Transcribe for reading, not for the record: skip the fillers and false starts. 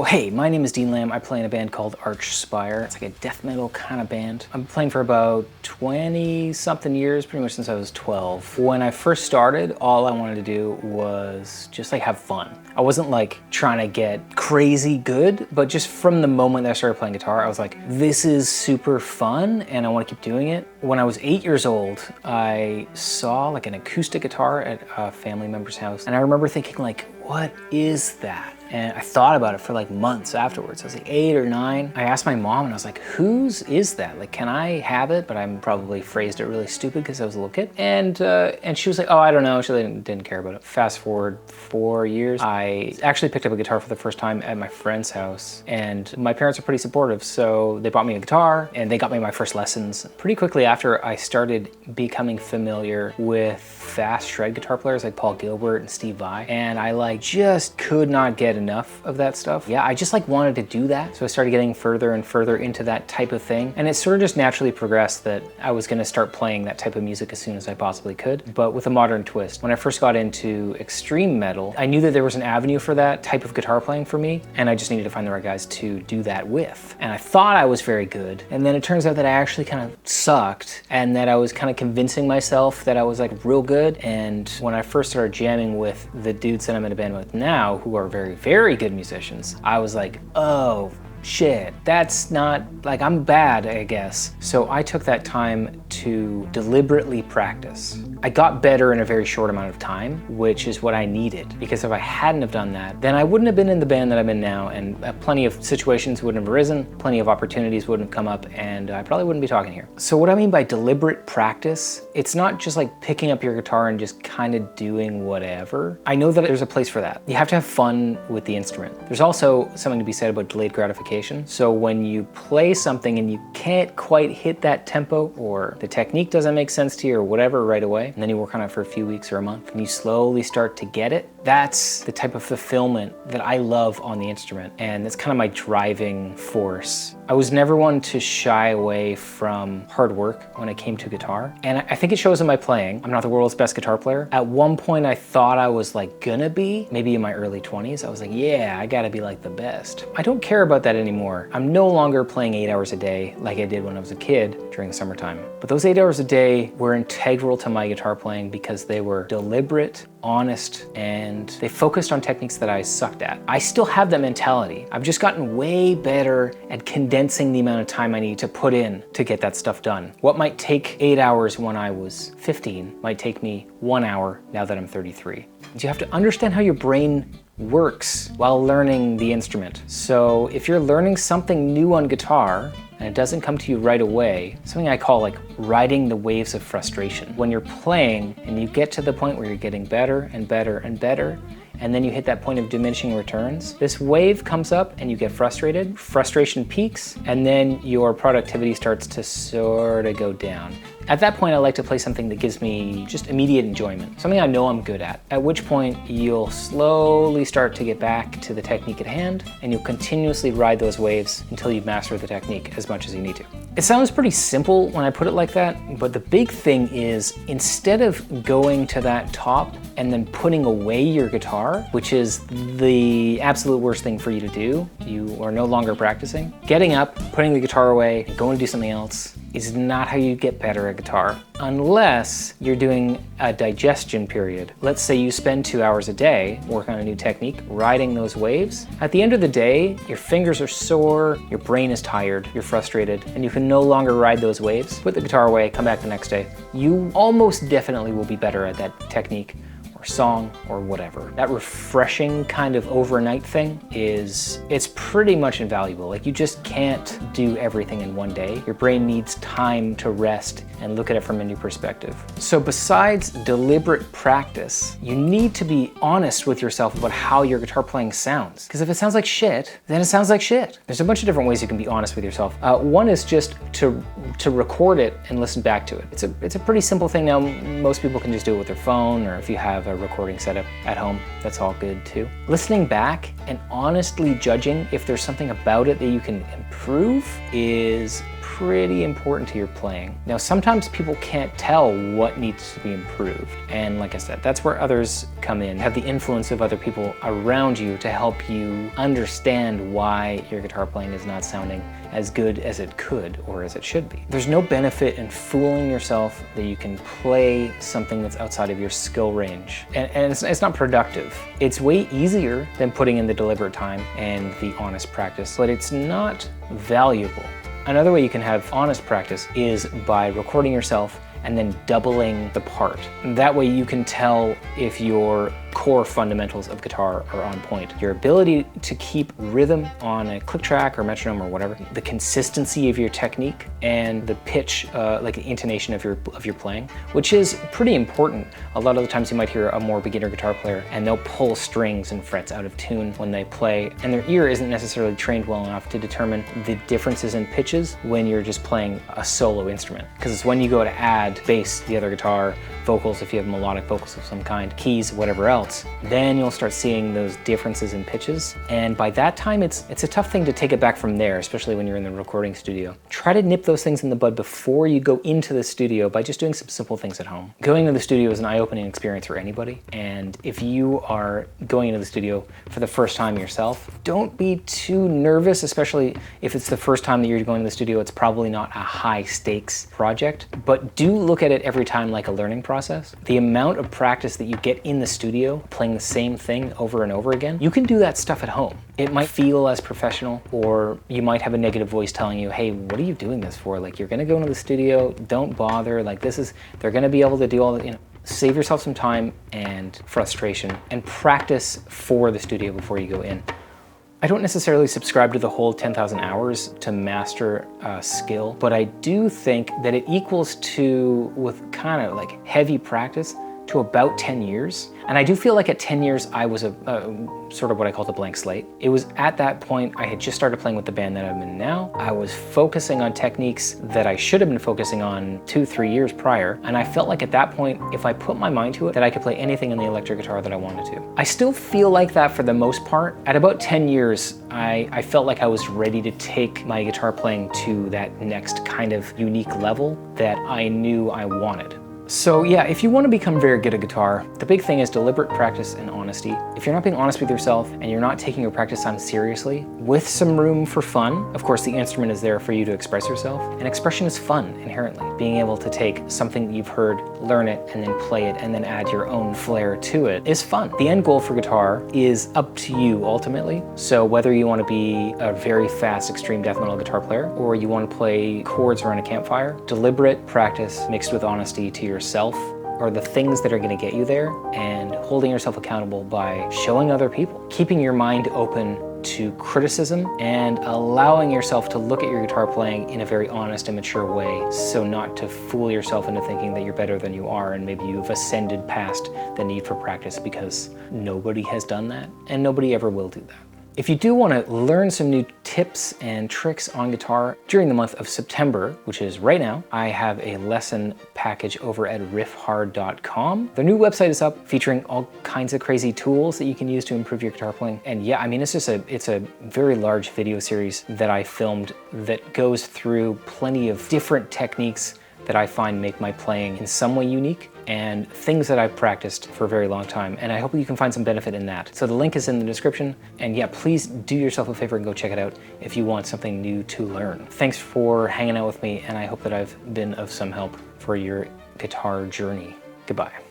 hey, my name is Dean Lamb. I play in a band called Archspire. It's like a death metal kind of band. I'm playing for about 20-something years, pretty much since I was 12. When I first started, all I wanted to do was just like have fun. I wasn't like trying to get crazy good, but just from the moment that I started playing guitar, I was like, this is super fun and I want to keep doing it. When I was 8 years old, I saw like an acoustic guitar at a family member's house, and I remember thinking like, what is that? And I thought about it for like months afterwards. I was like 8 or 9. I asked my mom and I was like, whose is that? Like, can I have it? But I probably phrased it really stupid because I was a little kid. And she was like, oh, I don't know. She didn't care about it. Fast forward 4 years, I actually picked up a guitar for the first time at my friend's house. And my parents are pretty supportive. So they bought me a guitar and they got me my first lessons. Pretty quickly after, I started becoming familiar with fast shred guitar players like Paul Gilbert and Steve Vai. And I like just could not get enough of that stuff. Yeah, I just like wanted to do that. So I started getting further and further into that type of thing. And it sort of just naturally progressed that I was gonna start playing that type of music as soon as I possibly could, but with a modern twist. When I first got into extreme metal, I knew that there was an avenue for that type of guitar playing for me, and I just needed to find the right guys to do that with. And I thought I was very good, and then it turns out that I actually kind of sucked, and that I was kind of convincing myself that I was like real good. And when I first started jamming with the dudes that I'm in a band with now, who are very good musicians, I was like, oh shit, that's not, like, I'm bad, I guess. So I took that time to deliberately practice. I got better in a very short amount of time, which is what I needed, because if I hadn't have done that, then I wouldn't have been in the band that I'm in now, and plenty of situations wouldn't have arisen, plenty of opportunities wouldn't have come up, and I probably wouldn't be talking here. So what I mean by deliberate practice, it's not just like picking up your guitar and just kind of doing whatever. I know that there's a place for that. You have to have fun with the instrument. There's also something to be said about delayed gratification. So when you play something and you can't quite hit that tempo, or the technique doesn't make sense to you or whatever right away, and then you work on it for a few weeks or a month, and you slowly start to get it, that's the type of fulfillment that I love on the instrument. And that's kind of my driving force. I was never one to shy away from hard work when it came to guitar. And I think it shows in my playing. I'm not the world's best guitar player. At one point I thought I was like gonna be, maybe in my early 20s, I was like, yeah, I gotta be like the best. I don't care about that anymore. I'm no longer playing 8 hours a day like I did when I was a kid during the summertime. But those 8 hours a day were integral to my guitar playing because they were deliberate, honest, and they focused on techniques that I sucked at. I still have that mentality. I've just gotten way better at condensing the amount of time I need to put in to get that stuff done. What might take 8 hours when I was 15 might take me 1 hour now that I'm 33. You have to understand how your brain works while learning the instrument. So if you're learning something new on guitar and it doesn't come to you right away, something I call like riding the waves of frustration. When you're playing and you get to the point where you're getting better and better and better, and then you hit that point of diminishing returns, this wave comes up and you get frustrated, frustration peaks, and then your productivity starts to sort of go down. At that point, I like to play something that gives me just immediate enjoyment, something I know I'm good at which point you'll slowly start to get back to the technique at hand, and you'll continuously ride those waves until you master the technique as much as you need to. It sounds pretty simple when I put it like that, but the big thing is, instead of going to that top and then putting away your guitar, which is the absolute worst thing for you to do, you are no longer practicing, getting up, putting the guitar away, and going to do something else is not how you get better at guitar, unless you're doing a digestion period. Let's say you spend 2 hours a day working on a new technique, riding those waves. At the end of the day, your fingers are sore, your brain is tired, you're frustrated, and you can no longer ride those waves. Put the guitar away, come back the next day. You almost definitely will be better at that technique, song, or whatever. That refreshing kind of overnight thing it's pretty much invaluable. Like, you just can't do everything in one day. Your brain needs time to rest and look at it from a new perspective. So besides deliberate practice, you need to be honest with yourself about how your guitar playing sounds. Because if it sounds like shit, then it sounds like shit. There's a bunch of different ways you can be honest with yourself. One is just to record it and listen back to it. It's a pretty simple thing now. Most people can just do it with their phone, or if you have a recording setup at home, that's all good too. Listening back and honestly judging if there's something about it that you can improve is pretty important to your playing. Now, sometimes sometimes people can't tell what needs to be improved. And like I said, that's where others come in, have the influence of other people around you to help you understand why your guitar playing is not sounding as good as it could or as it should be. There's no benefit in fooling yourself that you can play something that's outside of your skill range. And it's not productive. It's way easier than putting in the deliberate time and the honest practice, but it's not valuable. Another way you can have honest practice is by recording yourself and then doubling the part. That way you can tell if your core fundamentals of guitar are on point. Your ability to keep rhythm on a click track or metronome or whatever, the consistency of your technique, and the pitch, like the intonation of your playing, which is pretty important. A lot of the times you might hear a more beginner guitar player and they'll pull strings and frets out of tune when they play, and their ear isn't necessarily trained well enough to determine the differences in pitches when you're just playing a solo instrument. Because it's when you go to add bass, the other guitar, vocals, if you have melodic vocals of some kind, keys, whatever else, then you'll start seeing those differences in pitches. And by that time, it's a tough thing to take it back from there, especially when you're in the recording studio. Try to nip those things in the bud before you go into the studio by just doing some simple things at home. Going to the studio is an eye-opening experience for anybody. And if you are going into the studio for the first time yourself, don't be too nervous, especially if it's the first time that you're going to the studio. It's probably not a high stakes project, but do look at it every time like a learning process. The amount of practice that you get in the studio, playing the same thing over and over again, you can do that stuff at home. It might feel as professional, or you might have a negative voice telling you, hey, what are you doing this for? Like, you're gonna go into the studio, don't bother, like they're gonna be able to do all the, save yourself some time and frustration and practice for the studio before you go in. I don't necessarily subscribe to the whole 10,000 hours to master a skill, but I do think that it equals to, with kind of like heavy practice, to about 10 years. And I do feel like at 10 years, I was a sort of what I call a blank slate. It was at that point, I had just started playing with the band that I'm in now. I was focusing on techniques that I should have been focusing on 2-3 years prior. And I felt like at that point, if I put my mind to it, that I could play anything in the electric guitar that I wanted to. I still feel like that for the most part. At about 10 years, I felt like I was ready to take my guitar playing to that next kind of unique level that I knew I wanted. So yeah, if you want to become very good at guitar, the big thing is deliberate practice and honesty. If you're not being honest with yourself and you're not taking your practice time seriously, with some room for fun, of course the instrument is there for you to express yourself, and expression is fun inherently. Being able to take something that you've heard, learn it, and then play it, and then add your own flair to it is fun. The end goal for guitar is up to you ultimately. So whether you want to be a very fast extreme death metal guitar player, or you want to play chords around a campfire, deliberate practice mixed with honesty to yourself are the things that are going to get you there, and holding yourself accountable by showing other people. Keeping your mind open to criticism and allowing yourself to look at your guitar playing in a very honest and mature way, so not to fool yourself into thinking that you're better than you are and maybe you've ascended past the need for practice, because nobody has done that and nobody ever will do that. If you do want to learn some new tips and tricks on guitar during the month of September, which is right now, I have a lesson package over at riffhard.com. The new website is up, featuring all kinds of crazy tools that you can use to improve your guitar playing. And yeah, I mean, it's a very large video series that I filmed that goes through plenty of different techniques that I find make my playing in some way unique, and things that I've practiced for a very long time, and I hope you can find some benefit in that. So the link is in the description, and yeah, please do yourself a favor and go check it out if you want something new to learn. Thanks for hanging out with me, and I hope that I've been of some help for your guitar journey. Goodbye.